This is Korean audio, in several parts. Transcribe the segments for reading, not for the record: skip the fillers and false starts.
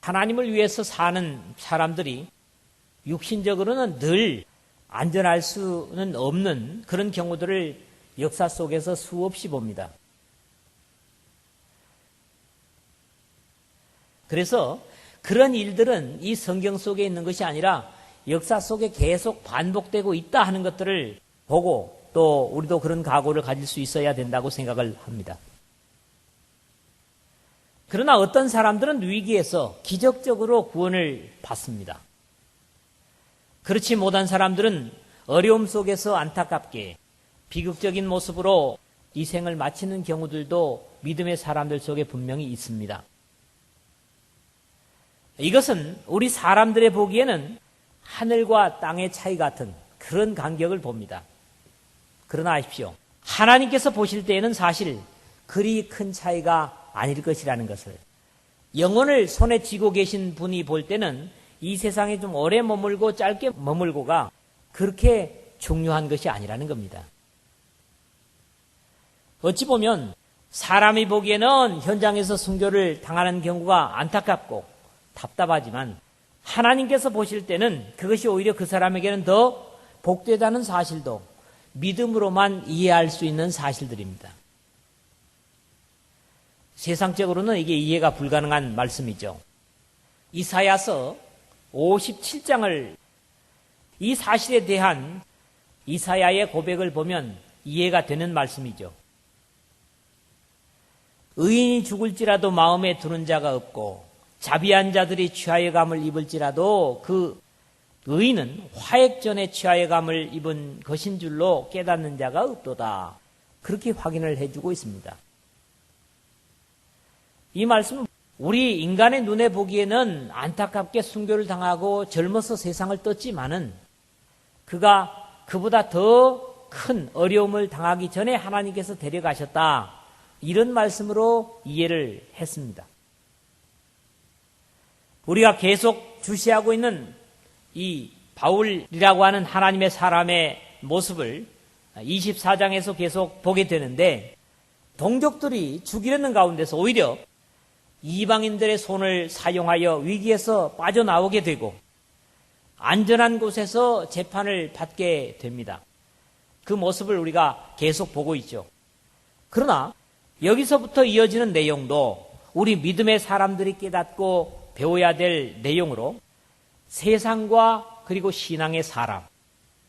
하나님을 위해서 사는 사람들이 육신적으로는 늘 안전할 수는 없는 그런 경우들을 역사 속에서 수없이 봅니다. 그래서 그런 일들은 이 성경 속에 있는 것이 아니라 역사 속에 계속 반복되고 있다 하는 것들을 보고 또 우리도 그런 각오를 가질 수 있어야 된다고 생각을 합니다. 그러나 어떤 사람들은 위기에서 기적적으로 구원을 받습니다. 그렇지 못한 사람들은 어려움 속에서 안타깝게 비극적인 모습으로 이 생을 마치는 경우들도 믿음의 사람들 속에 분명히 있습니다. 이것은 우리 사람들의 보기에는 하늘과 땅의 차이 같은 그런 간격을 봅니다. 그러나 아십시오. 하나님께서 보실 때에는 사실 그리 큰 차이가 아닐 것이라는 것을, 영혼을 손에 쥐고 계신 분이 볼 때는 이 세상에 좀 오래 머물고 짧게 머물고가 그렇게 중요한 것이 아니라는 겁니다. 어찌 보면 사람이 보기에는 현장에서 순교를 당하는 경우가 안타깝고 답답하지만 하나님께서 보실 때는 그것이 오히려 그 사람에게는 더 복되다는 사실도 믿음으로만 이해할 수 있는 사실들입니다. 세상적으로는 이게 이해가 불가능한 말씀이죠. 이사야서 57장을 이 사실에 대한 이사야의 고백을 보면 이해가 되는 말씀이죠. 의인이 죽을지라도 마음에 두는 자가 없고 자비한 자들이 취하여감을 입을지라도 그 의인은 화액전에 취하여감을 입은 것인 줄로 깨닫는 자가 없도다. 그렇게 확인을 해주고 있습니다. 이 말씀은 우리 인간의 눈에 보기에는 안타깝게 순교를 당하고 젊어서 세상을 떴지만은 그가 그보다 더 큰 어려움을 당하기 전에 하나님께서 데려가셨다. 이런 말씀으로 이해를 했습니다. 우리가 계속 주시하고 있는 이 바울이라고 하는 하나님의 사람의 모습을 24장에서 계속 보게 되는데 동족들이 죽이려는 가운데서 오히려 이방인들의 손을 사용하여 위기에서 빠져나오게 되고 안전한 곳에서 재판을 받게 됩니다. 그 모습을 우리가 계속 보고 있죠. 그러나 여기서부터 이어지는 내용도 우리 믿음의 사람들이 깨닫고 배워야 될 내용으로 세상과 그리고 신앙의 사람,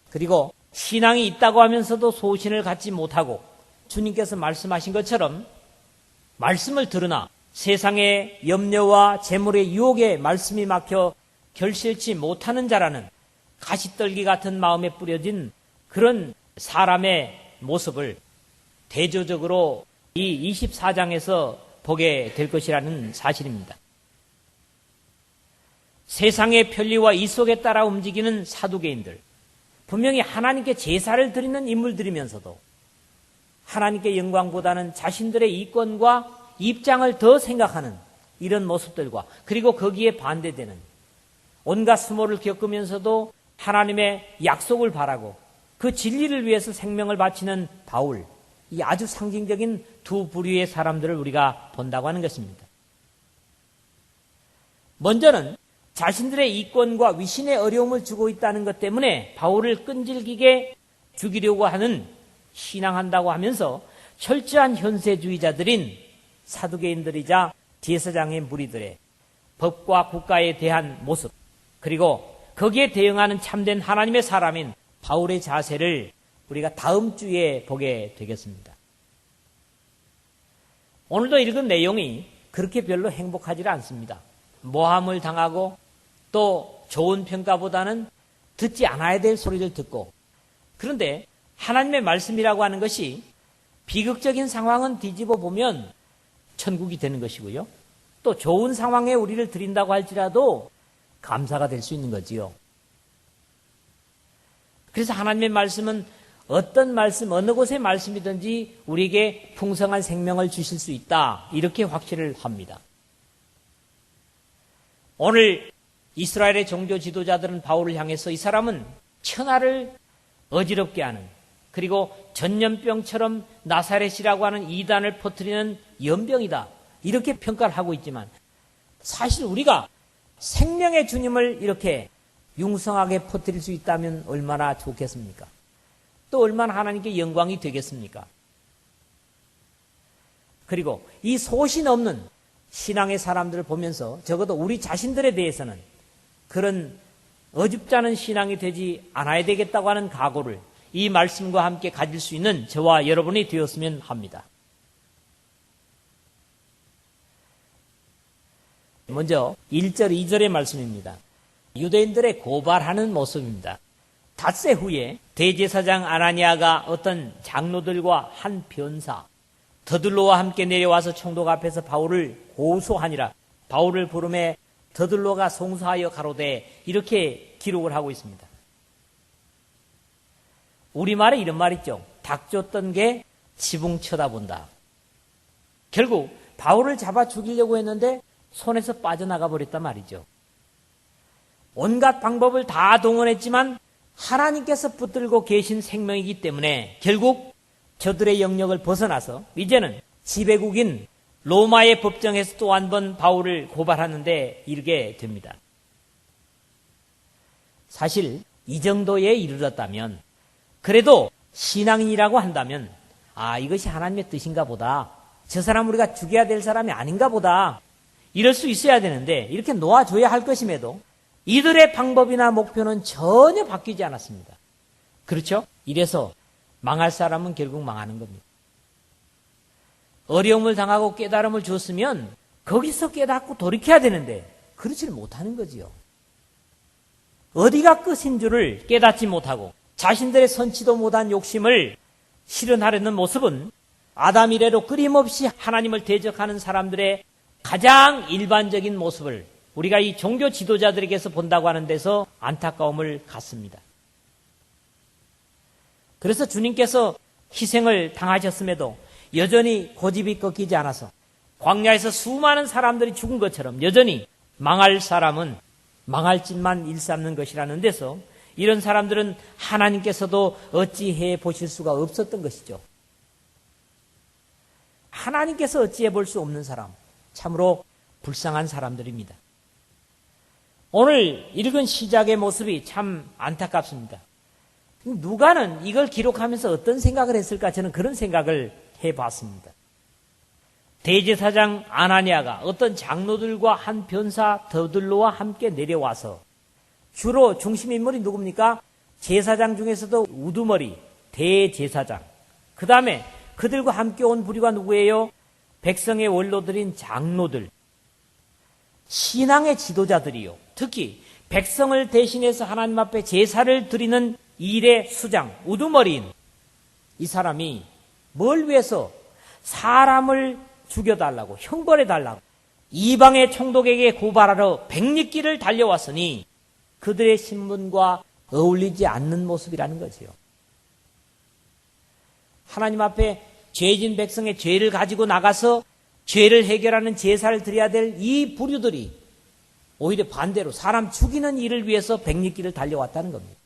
그리고 신앙이 있다고 하면서도 소신을 갖지 못하고 주님께서 말씀하신 것처럼 말씀을 들으나 세상의 염려와 재물의 유혹에 말씀이 막혀 결실치 못하는 자라는 가시떨기 같은 마음에 뿌려진 그런 사람의 모습을 대조적으로 이 24장에서 보게 될 것이라는 사실입니다. 세상의 편리와 이속에 따라 움직이는 사두개인들, 분명히 하나님께 제사를 드리는 인물들이면서도 하나님께 영광보다는 자신들의 이권과 입장을 더 생각하는 이런 모습들과 그리고 거기에 반대되는 온갖 수모를 겪으면서도 하나님의 약속을 바라고 그 진리를 위해서 생명을 바치는 바울, 이 아주 상징적인 두 부류의 사람들을 우리가 본다고 하는 것입니다. 먼저는 자신들의 이권과 위신의 어려움을 주고 있다는 것 때문에 바울을 끈질기게 죽이려고 하는, 신앙한다고 하면서 철저한 현세주의자들인 사두개인들이자 제사장의 무리들의 법과 국가에 대한 모습, 그리고 거기에 대응하는 참된 하나님의 사람인 바울의 자세를 우리가 다음 주에 보게 되겠습니다. 오늘도 읽은 내용이 그렇게 별로 행복하지 않습니다. 모함을 당하고 또 좋은 평가보다는 듣지 않아야 될 소리를 듣고, 그런데 하나님의 말씀이라고 하는 것이 비극적인 상황은 뒤집어 보면 천국이 되는 것이고요. 또 좋은 상황에 우리를 들인다고 할지라도 감사가 될 수 있는 거지요. 그래서 하나님의 말씀은 어떤 말씀, 어느 곳의 말씀이든지 우리에게 풍성한 생명을 주실 수 있다. 이렇게 확신을 합니다. 오늘 이스라엘의 종교 지도자들은 바울을 향해서 이 사람은 천하를 어지럽게 하는, 그리고 전염병처럼 나사렛이라고 하는 이단을 퍼뜨리는 연병이다. 이렇게 평가를 하고 있지만 사실 우리가 생명의 주님을 이렇게 융성하게 퍼뜨릴 수 있다면 얼마나 좋겠습니까? 또 얼마나 하나님께 영광이 되겠습니까? 그리고 이 소신 없는 신앙의 사람들을 보면서 적어도 우리 자신들에 대해서는 그런 어줍지 않은 신앙이 되지 않아야 되겠다고 하는 각오를 이 말씀과 함께 가질 수 있는 저와 여러분이 되었으면 합니다. 먼저 1절, 2절의 말씀입니다. 유대인들의 고발하는 모습입니다. 닷새 후에 대제사장 아나니아가 어떤 장로들과 한 변사 더들로와 함께 내려와서 총독 앞에서 바울을 고소하니라. 바울을 부르매 더들로가 송사하여 가로되, 이렇게 기록을 하고 있습니다. 우리말에 이런 말 있죠. 닭 쫓던 게 지붕 쳐다본다. 결국 바울을 잡아 죽이려고 했는데 손에서 빠져나가 버렸단 말이죠. 온갖 방법을 다 동원했지만 하나님께서 붙들고 계신 생명이기 때문에 결국 저들의 영역을 벗어나서 이제는 지배국인 로마의 법정에서 또 한 번 바울을 고발하는데 이르게 됩니다. 사실 이 정도에 이르렀다면, 그래도 신앙인이라고 한다면 이것이 하나님의 뜻인가 보다, 저 사람 우리가 죽여야 될 사람이 아닌가 보다, 이럴 수 있어야 되는데 이렇게 놓아줘야 할 것임에도 이들의 방법이나 목표는 전혀 바뀌지 않았습니다. 그렇죠? 이래서 망할 사람은 결국 망하는 겁니다. 어려움을 당하고 깨달음을 줬으면 거기서 깨닫고 돌이켜야 되는데 그렇지를 못하는 거지요. 어디가 끝인 줄을 깨닫지 못하고 자신들의 선치도 못한 욕심을 실현하려는 모습은 아담 이래로 끊임없이 하나님을 대적하는 사람들의 가장 일반적인 모습을 우리가 이 종교 지도자들에게서 본다고 하는 데서 안타까움을 갖습니다. 그래서 주님께서 희생을 당하셨음에도 여전히 고집이 꺾이지 않아서 광야에서 수많은 사람들이 죽은 것처럼 여전히 망할 사람은 망할 짓만 일삼는 것이라는 데서 이런 사람들은 하나님께서도 어찌해 보실 수가 없었던 것이죠. 하나님께서 어찌해 볼 수 없는 사람, 참으로 불쌍한 사람들입니다. 오늘 읽은 시작의 모습이 참 안타깝습니다. 누가는 이걸 기록하면서 어떤 생각을 했을까? 저는 그런 생각을 해봤습니다. 대제사장 아나니아가 어떤 장로들과 한 변사 더들로와 함께 내려와서, 주로 중심인물이 누굽니까? 제사장 중에서도 우두머리 대제사장, 그 다음에 그들과 함께 온 부류가 누구예요? 백성의 원로들인 장로들, 신앙의 지도자들이요. 특히 백성을 대신해서 하나님 앞에 제사를 드리는 일의 수장, 우두머리인 이 사람이 뭘 위해서? 사람을 죽여달라고, 형벌해달라고 이방의 총독에게 고발하러 백리길을 달려왔으니 그들의 신분과 어울리지 않는 모습이라는 거지요. 하나님 앞에 죄진 백성의 죄를 가지고 나가서 죄를 해결하는 제사를 드려야 될 이 부류들이 오히려 반대로 사람 죽이는 일을 위해서 백리길을 달려왔다는 겁니다.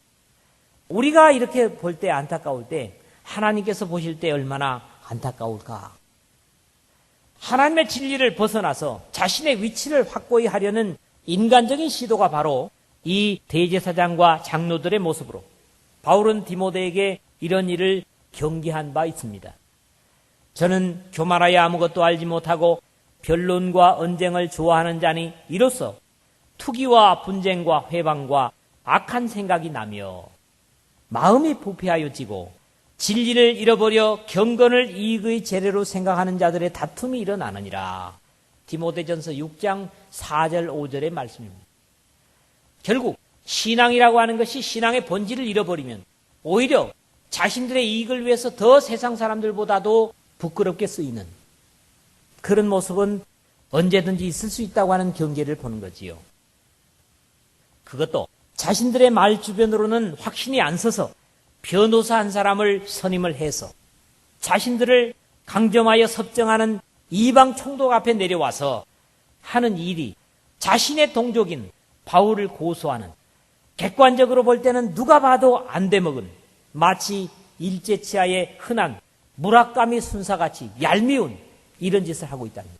우리가 이렇게 볼 때 안타까울 때 하나님께서 보실 때 얼마나 안타까울까. 하나님의 진리를 벗어나서 자신의 위치를 확고히 하려는 인간적인 시도가 바로 이 대제사장과 장로들의 모습으로 바울은 디모데에게 이런 일을 경계한 바 있습니다. 저는 교만하여 아무것도 알지 못하고 변론과 언쟁을 좋아하는 자니 이로써 투기와 분쟁과 회방과 악한 생각이 나며 마음이 부패하여 지고 진리를 잃어버려 경건을 이익의 재료로 생각하는 자들의 다툼이 일어나느니라. 디모데전서 6장 4절 5절의 말씀입니다. 결국 신앙이라고 하는 것이 신앙의 본질을 잃어버리면 오히려 자신들의 이익을 위해서 더 세상 사람들보다도 부끄럽게 쓰이는 그런 모습은 언제든지 있을 수 있다고 하는 경계를 보는 거지요. 그것도 자신들의 말 주변으로는 확신이 안 서서 변호사 한 사람을 선임을 해서 자신들을 강점하여 섭정하는 이방 총독 앞에 내려와서 하는 일이 자신의 동족인 바울을 고소하는, 객관적으로 볼 때는 누가 봐도 안 돼먹은 마치 일제치하의 흔한 무라카미 순사같이 얄미운 이런 짓을 하고 있다는 거예요.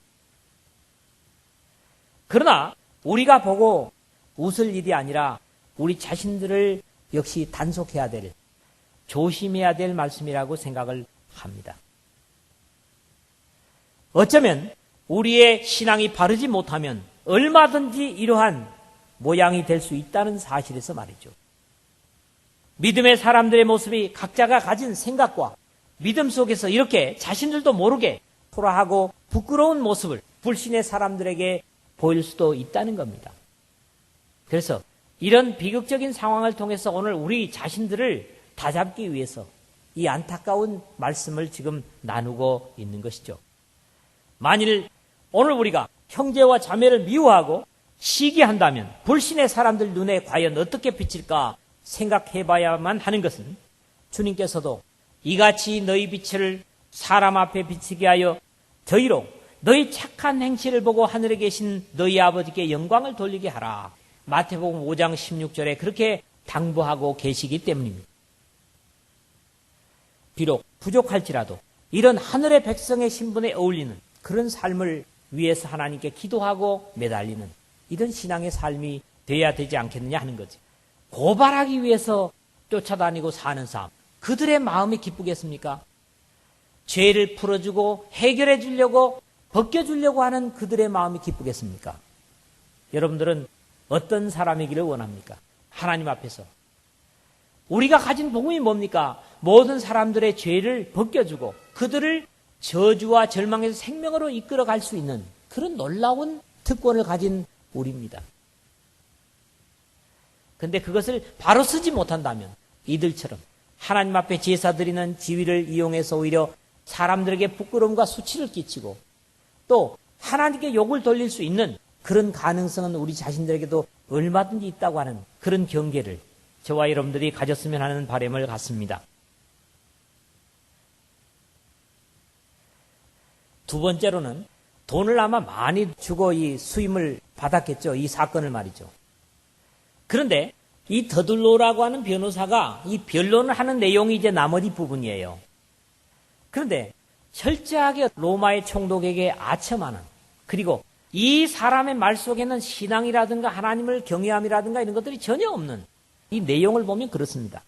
그러나 우리가 보고 웃을 일이 아니라 우리 자신들을 역시 단속해야 될, 조심해야 될 말씀이라고 생각을 합니다. 어쩌면 우리의 신앙이 바르지 못하면 얼마든지 이러한 모양이 될 수 있다는 사실에서 말이죠. 믿음의 사람들의 모습이 각자가 가진 생각과 믿음 속에서 이렇게 자신들도 모르게 초라하고 부끄러운 모습을 불신의 사람들에게 보일 수도 있다는 겁니다. 그래서 이런 비극적인 상황을 통해서 오늘 우리 자신들을 다잡기 위해서 이 안타까운 말씀을 지금 나누고 있는 것이죠. 만일 오늘 우리가 형제와 자매를 미워하고 시기한다면 불신의 사람들 눈에 과연 어떻게 비칠까 생각해 봐야만 하는 것은, 주님께서도 이같이 너희 빛을 사람 앞에 비치게 하여 저희로 너희 착한 행실을 보고 하늘에 계신 너희 아버지께 영광을 돌리게 하라. 마태복음 5장 16절에 그렇게 당부하고 계시기 때문입니다. 비록 부족할지라도 이런 하늘의 백성의 신분에 어울리는 그런 삶을 위해서 하나님께 기도하고 매달리는 이런 신앙의 삶이 돼야 되지 않겠느냐 하는 거지. 고발하기 위해서 쫓아다니고 사는 삶, 그들의 마음이 기쁘겠습니까? 죄를 풀어주고 해결해 주려고 벗겨주려고 하는 그들의 마음이 기쁘겠습니까? 여러분들은 어떤 사람이기를 원합니까? 하나님 앞에서. 우리가 가진 복음이 뭡니까? 모든 사람들의 죄를 벗겨주고 그들을 저주와 절망에서 생명으로 이끌어갈 수 있는 그런 놀라운 특권을 가진 우리입니다. 그런데 그것을 바로 쓰지 못한다면 이들처럼 하나님 앞에 제사 드리는 지위를 이용해서 오히려 사람들에게 부끄러움과 수치를 끼치고 또 하나님께 욕을 돌릴 수 있는 그런 가능성은 우리 자신들에게도 얼마든지 있다고 하는 그런 경계를 저와 여러분들이 가졌으면 하는 바람을 갖습니다. 두 번째로는 돈을 아마 많이 주고 이 수임을 받았겠죠. 이 사건을 말이죠. 그런데 이 더둘로라고 하는 변호사가 이 변론을 하는 내용이 이제 나머지 부분이에요. 그런데 철저하게 로마의 총독에게 아첨하는, 그리고 이 사람의 말 속에는 신앙이라든가 하나님을 경외함이라든가 이런 것들이 전혀 없는 이 내용을 보면 그렇습니다.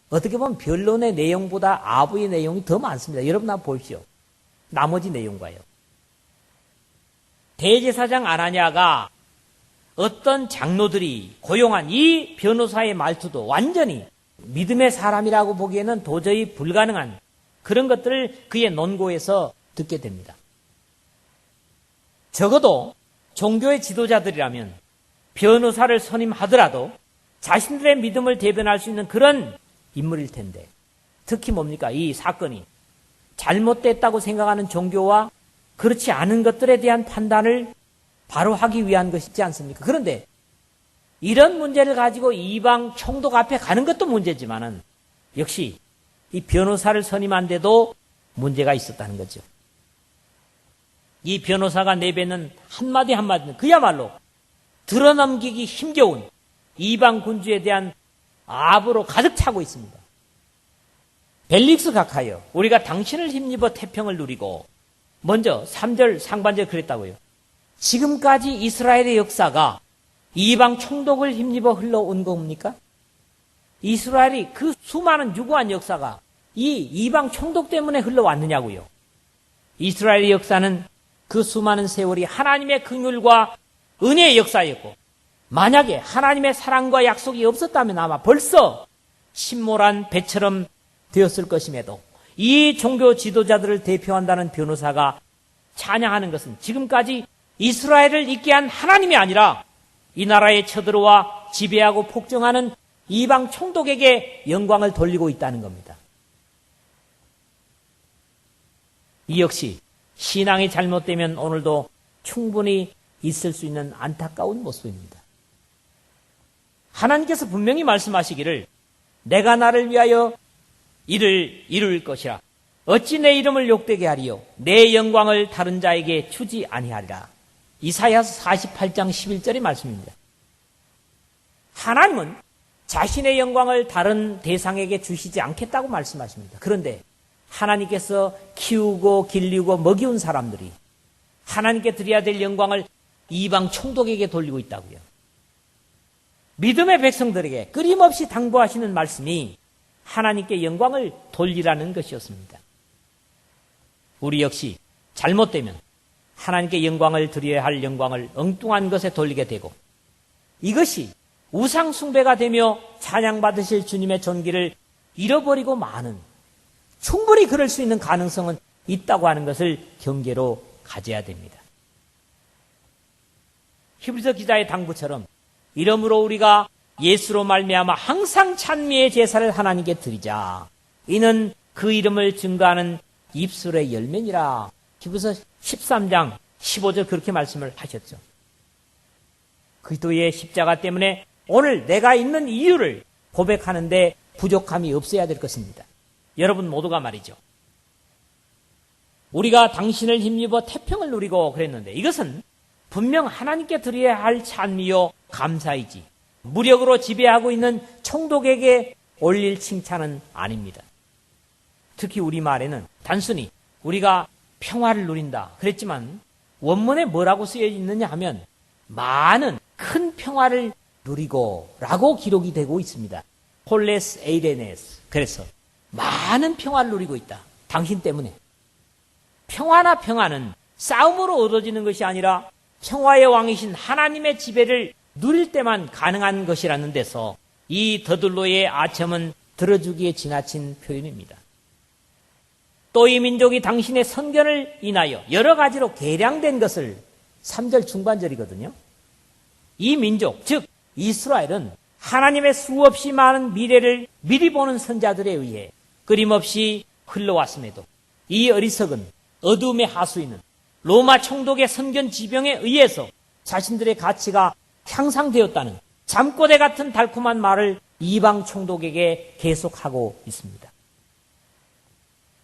어떻게 보면 변론의 내용보다 아부의 내용이 더 많습니다. 여러분 한번 보십시오. 나머지 내용과요. 대제사장 아나니아가 어떤 장로들이 고용한 이 변호사의 말투도 완전히 믿음의 사람이라고 보기에는 도저히 불가능한 그런 것들을 그의 논고에서 듣게 됩니다. 적어도 종교의 지도자들이라면 변호사를 선임하더라도 자신들의 믿음을 대변할 수 있는 그런 인물일 텐데, 특히 뭡니까? 이 사건이 잘못됐다고 생각하는 종교와 그렇지 않은 것들에 대한 판단을 바로 하기 위한 것이지 않습니까? 그런데 이런 문제를 가지고 이방 총독 앞에 가는 것도 문제지만은 역시 이 변호사를 선임한 데도 문제가 있었다는 거죠. 이 변호사가 내뱉는 한마디 한마디는 그야말로 들어넘기기 힘겨운 이방 군주에 대한 아부로 가득 차고 있습니다. 벨릭스 각하여, 우리가 당신을 힘입어 태평을 누리고, 먼저 3절 상반절 그랬다고요. 지금까지 이스라엘의 역사가 이방 총독을 힘입어 흘러온 겁니까? 이스라엘이 그 수많은 유구한 역사가 이 이방 총독 때문에 흘러왔느냐고요. 이스라엘의 역사는 그 수많은 세월이 하나님의 긍휼과 은혜의 역사였고, 만약에 하나님의 사랑과 약속이 없었다면 아마 벌써 침몰한 배처럼 되었을 것임에도 이 종교 지도자들을 대표한다는 변호사가 찬양하는 것은 지금까지 이스라엘을 있게 한 하나님이 아니라 이 나라에 쳐들어와 지배하고 폭정하는 이방 총독에게 영광을 돌리고 있다는 겁니다. 이 역시 신앙이 잘못되면 오늘도 충분히 있을 수 있는 안타까운 모습입니다. 하나님께서 분명히 말씀하시기를 내가 나를 위하여 이를 이룰 것이라. 어찌 내 이름을 욕되게 하리요. 내 영광을 다른 자에게 주지 아니하리라. 이사야서 48장 11절의 말씀입니다. 하나님은 자신의 영광을 다른 대상에게 주시지 않겠다고 말씀하십니다. 그런데 하나님께서 키우고 길리고 먹이운 사람들이 하나님께 드려야 될 영광을 이방 총독에게 돌리고 있다고요. 믿음의 백성들에게 끊임없이 당부하시는 말씀이 하나님께 영광을 돌리라는 것이었습니다. 우리 역시 잘못되면 하나님께 영광을 드려야 할 영광을 엉뚱한 것에 돌리게 되고, 이것이 우상 숭배가 되며 찬양받으실 주님의 존귀를 잃어버리고 마는, 충분히 그럴 수 있는 가능성은 있다고 하는 것을 경계로 가져야 됩니다. 히브리서 기자의 당부처럼 이러므로 우리가 예수로 말미암아 항상 찬미의 제사를 하나님께 드리자. 이는 그 이름을 증거하는 입술의 열매니라. 히브리서 13장 15절 그렇게 말씀을 하셨죠. 그리스도의 십자가 때문에 오늘 내가 있는 이유를 고백하는데 부족함이 없어야 될 것입니다. 여러분 모두가 말이죠. 우리가 당신을 힘입어 태평을 누리고 그랬는데 이것은 분명 하나님께 드려야 할 찬미요 감사이지 무력으로 지배하고 있는 총독에게 올릴 칭찬은 아닙니다. 특히 우리말에는 단순히 우리가 평화를 누린다 그랬지만 원문에 뭐라고 쓰여 있느냐 하면 많은 큰 평화를 누리고 라고 기록이 되고 있습니다. 폴레스 에이레네스. 그래서 많은 평화를 누리고 있다. 당신 때문에. 평화나 평화는 싸움으로 얻어지는 것이 아니라 평화의 왕이신 하나님의 지배를 누릴 때만 가능한 것이라는 데서 이 더들로의 아첨은 들어주기에 지나친 표현입니다. 또 이 민족이 당신의 선견을 인하여 여러 가지로 개량된 것을 3절 중반절이거든요. 이 민족, 즉 이스라엘은 하나님의 수없이 많은 미래를 미리 보는 선자들에 의해 끊임없이 흘러왔음에도 이 어리석은 어두움의 하수인은 로마 총독의 선견 지병에 의해서 자신들의 가치가 향상되었다는 잠꼬대 같은 달콤한 말을 이방 총독에게 계속하고 있습니다.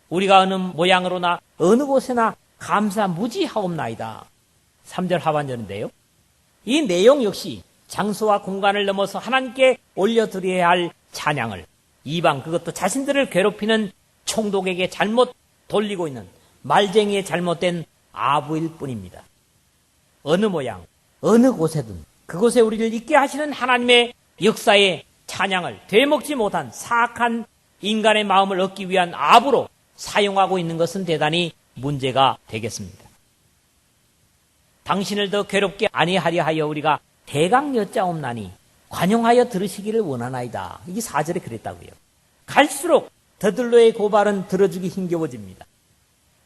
우리가 어느 모양으로나 어느 곳에나 감사 무지하옵나이다. 3절 하반절인데요. 이 내용 역시 장소와 공간을 넘어서 하나님께 올려드려야 할 찬양을 이방, 그것도 자신들을 괴롭히는 총독에게 잘못 돌리고 있는 말쟁이의 잘못된 아부일 뿐입니다. 어느 모양, 어느 곳에든 그곳에 우리를 있게 하시는 하나님의 역사의 찬양을 되먹지 못한 사악한 인간의 마음을 얻기 위한 아부로 사용하고 있는 것은 대단히 문제가 되겠습니다. 당신을 더 괴롭게 아니하려 하여 우리가 대강 여짜옵나니 관용하여 들으시기를 원하나이다. 이게 4절에 그랬다고요. 갈수록 더들로의 고발은 들어주기 힘겨워집니다.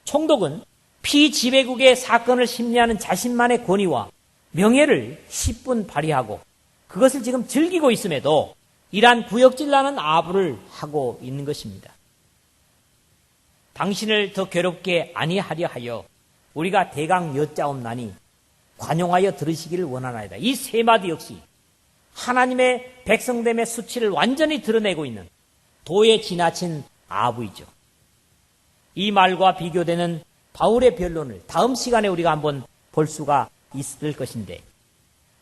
총독은 피지배국의 사건을 심리하는 자신만의 권위와 명예를 10분 발휘하고 그것을 지금 즐기고 있음에도 이러한 구역질나는 아부를 하고 있는 것입니다. 당신을 더 괴롭게 아니하려 하여 우리가 대강 여짜옵나니 관용하여 들으시기를 원하나이다. 이 세 마디 역시 하나님의 백성됨의 수치를 완전히 드러내고 있는 도에 지나친 아부이죠. 이 말과 비교되는 바울의 변론을 다음 시간에 우리가 한번 볼 수가 있을 것인데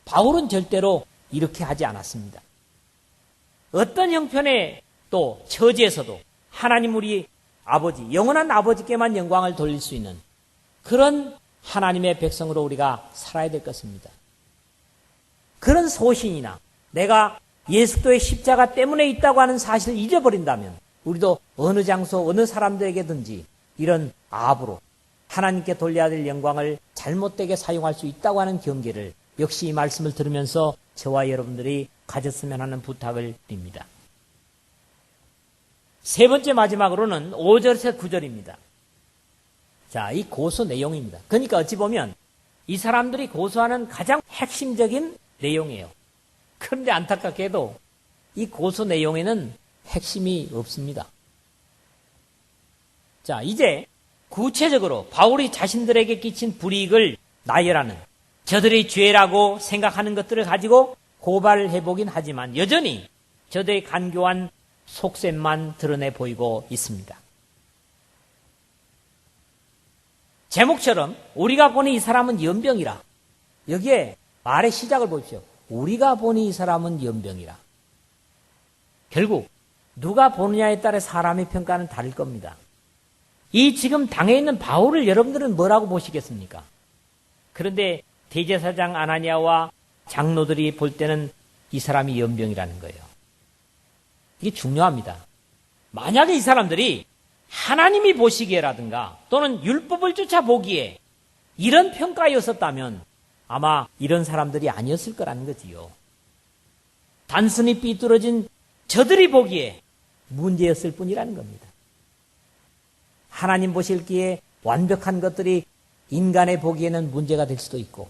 바울은 절대로 이렇게 하지 않았습니다. 어떤 형편의 또 처지에서도 하나님 우리 아버지, 영원한 아버지께만 영광을 돌릴 수 있는 그런 하나님의 백성으로 우리가 살아야 될 것입니다. 그런 소신이나 내가 예수 그리스도의 십자가 때문에 있다고 하는 사실을 잊어버린다면 우리도 어느 장소, 어느 사람들에게든지 이런 아부로 하나님께 돌려야 될 영광을 잘못되게 사용할 수 있다고 하는 경계를 역시 이 말씀을 들으면서 저와 여러분들이 가졌으면 하는 부탁을 드립니다. 세 번째 마지막으로는 5절에서 9절입니다. 자, 이 고소 내용입니다. 그러니까 어찌 보면 이 사람들이 고소하는 가장 핵심적인 내용이에요. 그런데 안타깝게도 이 고소 내용에는 핵심이 없습니다. 자, 이제 구체적으로 바울이 자신들에게 끼친 불이익을 나열하는 저들의 죄라고 생각하는 것들을 가지고 고발을 해보긴 하지만 여전히 저들의 간교한 속셈만 드러내 보이고 있습니다. 제목처럼 우리가 보니 이 사람은 연병이라. 여기에 말의 시작을 보십시오. 우리가 보니 이 사람은 연병이라. 결국 누가 보느냐에 따라 사람의 평가는 다를 겁니다. 이 지금 당해 있는 바울을 여러분들은 뭐라고 보시겠습니까? 그런데 대제사장 아나니아와 장로들이 볼 때는 이 사람이 연병이라는 거예요. 이게 중요합니다. 만약에 이 사람들이 하나님이 보시기에라든가 또는 율법을 쫓아 보기에 이런 평가였었다면 아마 이런 사람들이 아니었을 거라는 거지요. 단순히 삐뚤어진 저들이 보기에 문제였을 뿐이라는 겁니다. 하나님 보실기에 완벽한 것들이 인간의 보기에는 문제가 될 수도 있고,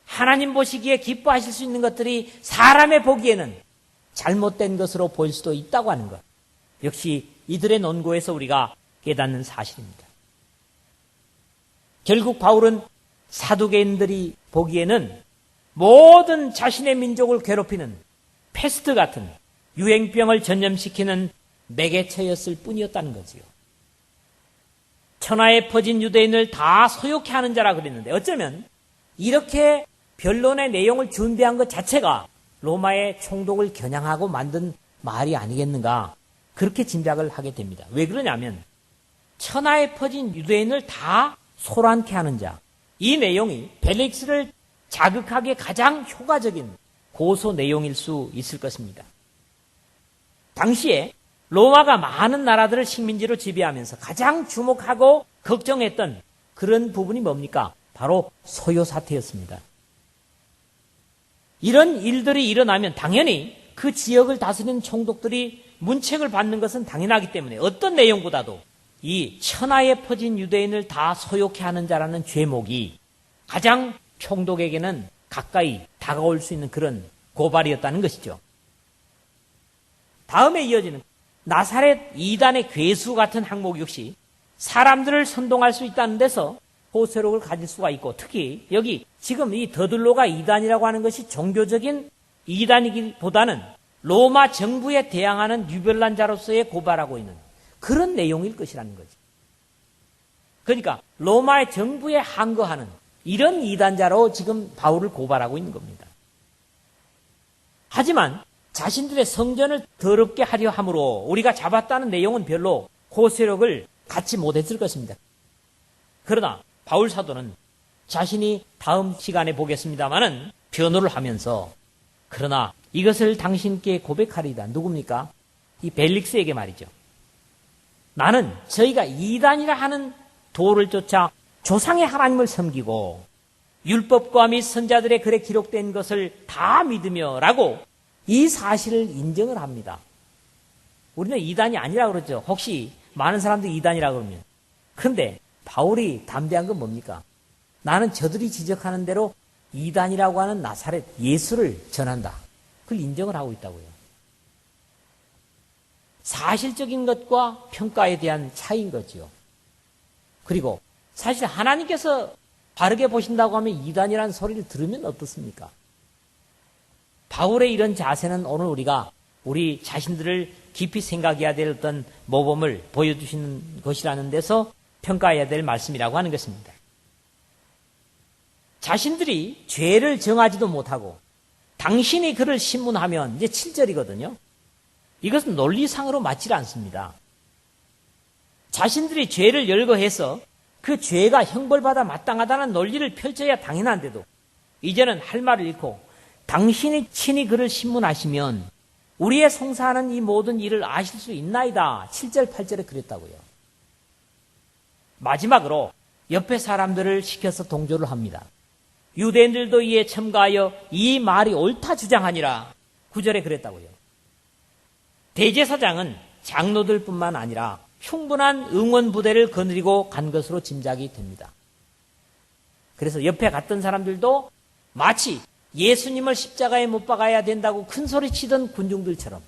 하나님 보시기에 기뻐하실 수 있는 것들이 사람의 보기에는 잘못된 것으로 보일 수도 있다고 하는 것. 역시 이들의 논고에서 우리가 깨닫는 사실입니다. 결국 바울은 사두개인들이 보기에는 모든 자신의 민족을 괴롭히는 패스트 같은 유행병을 전염시키는 매개체였을 뿐이었다는 거지요. 천하에 퍼진 유대인을 다 소욕해 하는 자라 그랬는데 어쩌면 이렇게 변론의 내용을 준비한 것 자체가 로마의 총독을 겨냥하고 만든 말이 아니겠는가, 그렇게 짐작을 하게 됩니다. 왜 그러냐면 천하에 퍼진 유대인을 다 소란케 하는 자, 이 내용이 벨릭스를 자극하기에 가장 효과적인 고소 내용일 수 있을 것입니다. 당시에 로마가 많은 나라들을 식민지로 지배하면서 가장 주목하고 걱정했던 그런 부분이 뭡니까? 바로 소요 사태였습니다. 이런 일들이 일어나면 당연히 그 지역을 다스리는 총독들이 문책을 받는 것은 당연하기 때문에 어떤 내용보다도 이 천하에 퍼진 유대인을 다 소욕해 하는 자라는 죄목이 가장 총독에게는 가까이 다가올 수 있는 그런 고발이었다는 것이죠. 다음에 이어지는 나사렛 이단의 괴수 같은 항목 역시 사람들을 선동할 수 있다는 데서 호세록을 가질 수가 있고, 특히 여기 지금 이 더들로가 이단이라고 하는 것이 종교적인 이단이기보다는 로마 정부에 대항하는 유별난 자로서의 고발하고 있는 그런 내용일 것이라는 거지. 그러니까 로마의 정부에 항거하는 이런 이단자로 지금 바울을 고발하고 있는 겁니다. 하지만 자신들의 성전을 더럽게 하려 함으로 우리가 잡았다는 내용은 별로 호세록을 갖지 못했을 것입니다. 그러나 바울 사도는 자신이 다음 시간에 보겠습니다마는 변호를 하면서, 그러나 이것을 당신께 고백하리이다. 누굽니까? 이 벨릭스에게 말이죠. 나는 저희가 이단이라 하는 도를 쫓아 조상의 하나님을 섬기고 율법과 및 선자들의 글에 기록된 것을 다 믿으며 라고 이 사실을 인정을 합니다. 우리는 이단이 아니라 그러죠. 혹시 많은 사람들이 이단이라 그러면. 그런데 바울이 담대한 건 뭡니까? 나는 저들이 지적하는 대로 이단이라고 하는 나사렛 예수를 전한다. 그걸 인정을 하고 있다고요. 사실적인 것과 평가에 대한 차이인 거지요. 그리고 사실 하나님께서 바르게 보신다고 하면 이단이라는 소리를 들으면 어떻습니까? 바울의 이런 자세는 오늘 우리가 우리 자신들을 깊이 생각해야 될 어떤 모범을 보여주시는 것이라는 데서 평가해야 될 말씀이라고 하는 것입니다. 자신들이 죄를 정하지도 못하고 당신이 그를 신문하면 이제 7절이거든요. 이것은 논리상으로 맞지 않습니다. 자신들이 죄를 열거해서 그 죄가 형벌받아 마땅하다는 논리를 펼쳐야 당연한데도 이제는 할 말을 잃고 당신이 친히 그를 신문하시면 우리의 송사하는 이 모든 일을 아실 수 있나이다. 7절 8절에 그랬다고요. 마지막으로 옆에 사람들을 시켜서 동조를 합니다. 유대인들도 이에 첨가하여 이 말이 옳다 주장하니라. 9절에 그랬다고요. 대제사장은 장로들뿐만 아니라 충분한 응원 부대를 거느리고 간 것으로 짐작이 됩니다. 그래서 옆에 갔던 사람들도 마치 예수님을 십자가에 못 박아야 된다고 큰 소리 치던 군중들처럼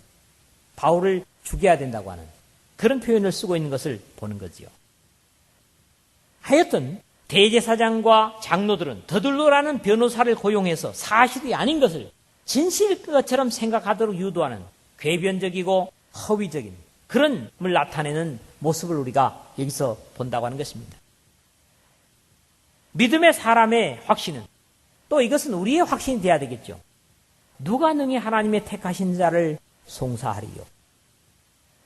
바울을 죽여야 된다고 하는 그런 표현을 쓰고 있는 것을 보는 거지요. 하여튼 대제사장과 장로들은 더들로라는 변호사를 고용해서 사실이 아닌 것을 진실일 것처럼 생각하도록 유도하는 궤변적이고 허위적인 그런 걸 나타내는 모습을 우리가 여기서 본다고 하는 것입니다. 믿음의 사람의 확신은 또 이것은 우리의 확신이 돼야 되겠죠. 누가 능히 하나님의 택하신 자를 송사하리요.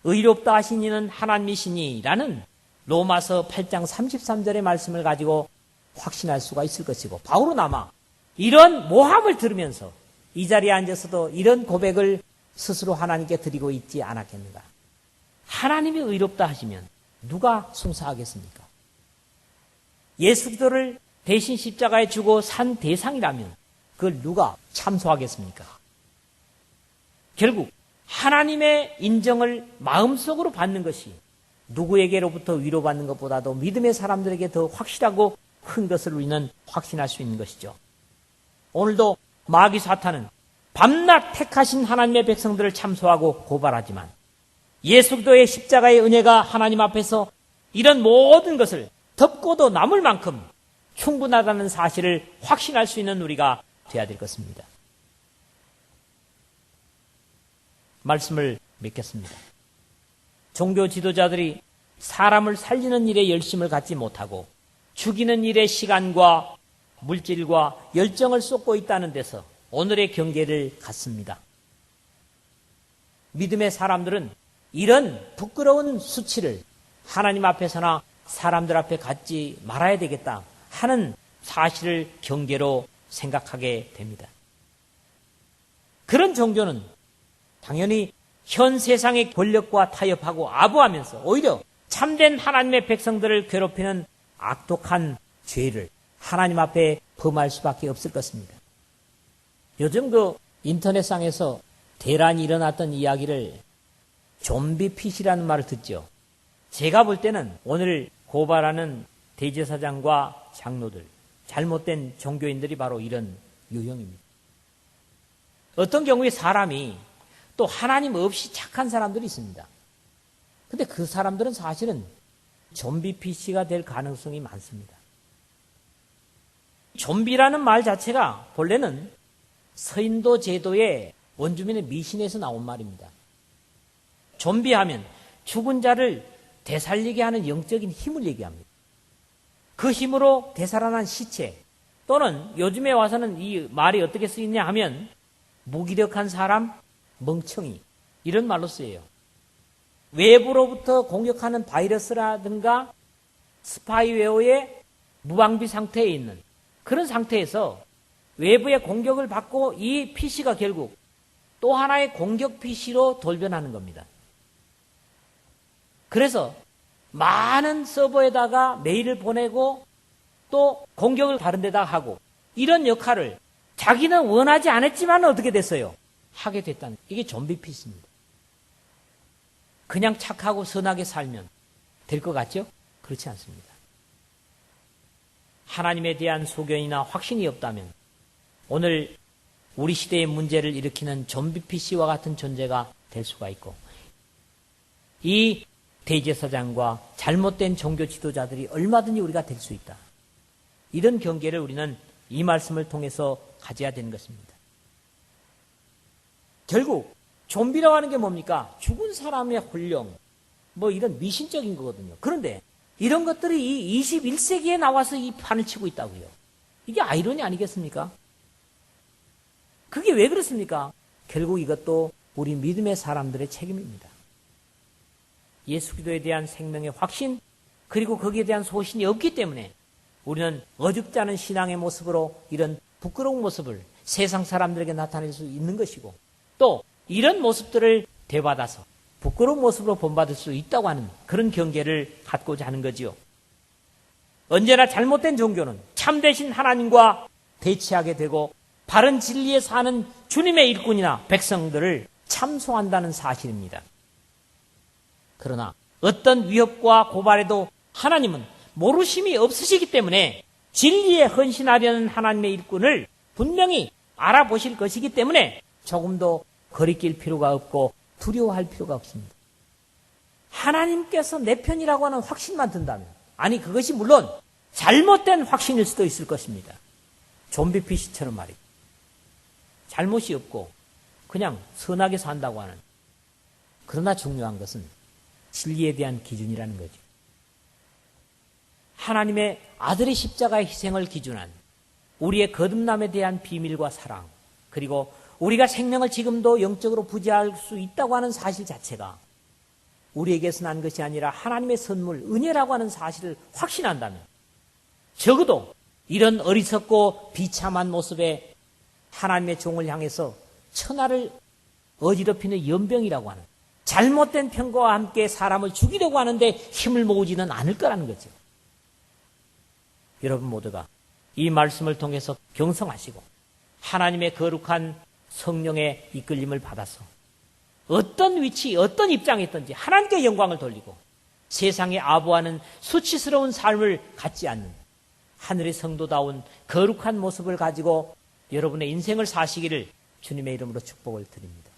의롭다 하신 이는 하나님이시니라는 로마서 8장 33절의 말씀을 가지고 확신할 수가 있을 것이고, 바울은 이런 모함을 들으면서 이 자리에 앉아서도 이런 고백을 스스로 하나님께 드리고 있지 않았겠는가. 하나님이 의롭다 하시면 누가 송사하겠습니까? 예수 그리스도를 대신 십자가에 주고 산 대상이라면 그걸 누가 참소하겠습니까? 결국 하나님의 인정을 마음속으로 받는 것이 누구에게로부터 위로받는 것보다도 믿음의 사람들에게 더 확실하고 큰 것을 우리는 확신할 수 있는 것이죠. 오늘도 마귀 사탄은 밤낮 택하신 하나님의 백성들을 참소하고 고발하지만 예수 그리스도의 십자가의 은혜가 하나님 앞에서 이런 모든 것을 덮고도 남을 만큼 충분하다는 사실을 확신할 수 있는 우리가 되어야 될 것입니다. 말씀을 맺겠습니다. 종교 지도자들이 사람을 살리는 일에 열심을 갖지 못하고 죽이는 일에 시간과 물질과 열정을 쏟고 있다는 데서 오늘의 경계를 갖습니다. 믿음의 사람들은 이런 부끄러운 수치를 하나님 앞에서나 사람들 앞에 갖지 말아야 되겠다 하는 사실을 경계로 생각하게 됩니다. 그런 종교는 당연히 현 세상의 권력과 타협하고 아부하면서 오히려 참된 하나님의 백성들을 괴롭히는 악독한 죄를 하나님 앞에 범할 수밖에 없을 것입니다. 요즘 인터넷상에서 대란이 일어났던 이야기를 좀비핏이라는 말을 듣죠. 제가 볼 때는 오늘 고발하는 대제사장과 장로들, 잘못된 종교인들이 바로 이런 유형입니다. 어떤 경우에 사람이 또 하나님 없이 착한 사람들이 있습니다. 근데 그 사람들은 사실은 좀비피시가 될 가능성이 많습니다. 좀비라는 말 자체가 본래는 서인도 제도의 원주민의 미신에서 나온 말입니다. 좀비하면 죽은 자를 되살리게 하는 영적인 힘을 얘기합니다. 그 힘으로 되살아난 시체 또는 요즘에 와서는 이 말이 어떻게 쓰이냐 하면 무기력한 사람, 멍청이 이런 말로 쓰여요. 외부로부터 공격하는 바이러스라든가 스파이웨어의 무방비 상태에 있는 그런 상태에서 외부의 공격을 받고 이 PC가 결국 또 하나의 공격 PC로 돌변하는 겁니다. 그래서 많은 서버에다가 메일을 보내고 또 공격을 다른 데다 하고 이런 역할을 자기는 원하지 않았지만 어떻게 됐어요? 하게 됐다는 이게 좀비 PC입니다. 그냥 착하고 선하게 살면 될 것 같죠? 그렇지 않습니다. 하나님에 대한 소견이나 확신이 없다면 오늘 우리 시대의 문제를 일으키는 좀비 PC와 같은 존재가 될 수가 있고 이 대제사장과 잘못된 종교 지도자들이 얼마든지 우리가 될 수 있다. 이런 경계를 우리는 이 말씀을 통해서 가져야 되는 것입니다. 결국 좀비라고 하는 게 뭡니까? 죽은 사람의 혼령, 이런 미신적인 거거든요. 그런데 이런 것들이 이 21세기에 나와서 이 판을 치고 있다고요. 이게 아이러니 아니겠습니까? 그게 왜 그렇습니까? 결국 이것도 우리 믿음의 사람들의 책임입니다. 예수 그리스도에 대한 생명의 확신 그리고 거기에 대한 소신이 없기 때문에 우리는 어줍지 않은 신앙의 모습으로 이런 부끄러운 모습을 세상 사람들에게 나타낼 수 있는 것이고 또 이런 모습들을 대받아서 부끄러운 모습으로 본받을 수 있다고 하는 그런 경계를 갖고자 하는 거지요. 언제나 잘못된 종교는 참되신 하나님과 대치하게 되고 바른 진리에 사는 주님의 일꾼이나 백성들을 참소한다는 사실입니다. 그러나 어떤 위협과 고발에도 하나님은 모르심이 없으시기 때문에 진리에 헌신하려는 하나님의 일꾼을 분명히 알아보실 것이기 때문에 조금도 거리낄 필요가 없고 두려워할 필요가 없습니다. 하나님께서 내 편이라고 하는 확신만 든다면 아니 그것이 물론 잘못된 확신일 수도 있을 것입니다. 좀비 PC처럼 말이죠. 잘못이 없고 그냥 선하게 산다고 하는 그러나 중요한 것은 진리에 대한 기준이라는 거죠. 하나님의 아들의 십자가의 희생을 기준한 우리의 거듭남에 대한 비밀과 사랑 그리고 우리가 생명을 지금도 영적으로 부지할 수 있다고 하는 사실 자체가 우리에게서 난 것이 아니라 하나님의 선물, 은혜라고 하는 사실을 확신한다면 적어도 이런 어리석고 비참한 모습에 하나님의 종을 향해서 천하를 어지럽히는 연병이라고 하는, 잘못된 편과와 함께 사람을 죽이려고 하는데 힘을 모으지는 않을 거라는 거죠. 여러분 모두가 이 말씀을 통해서 경성하시고 하나님의 거룩한 성령의 이끌림을 받아서 어떤 위치, 어떤 입장에 있든지 하나님께 영광을 돌리고 세상의 아부하는 수치스러운 삶을 갖지 않는 하늘의 성도다운 거룩한 모습을 가지고 여러분의 인생을 사시기를 주님의 이름으로 축복을 드립니다.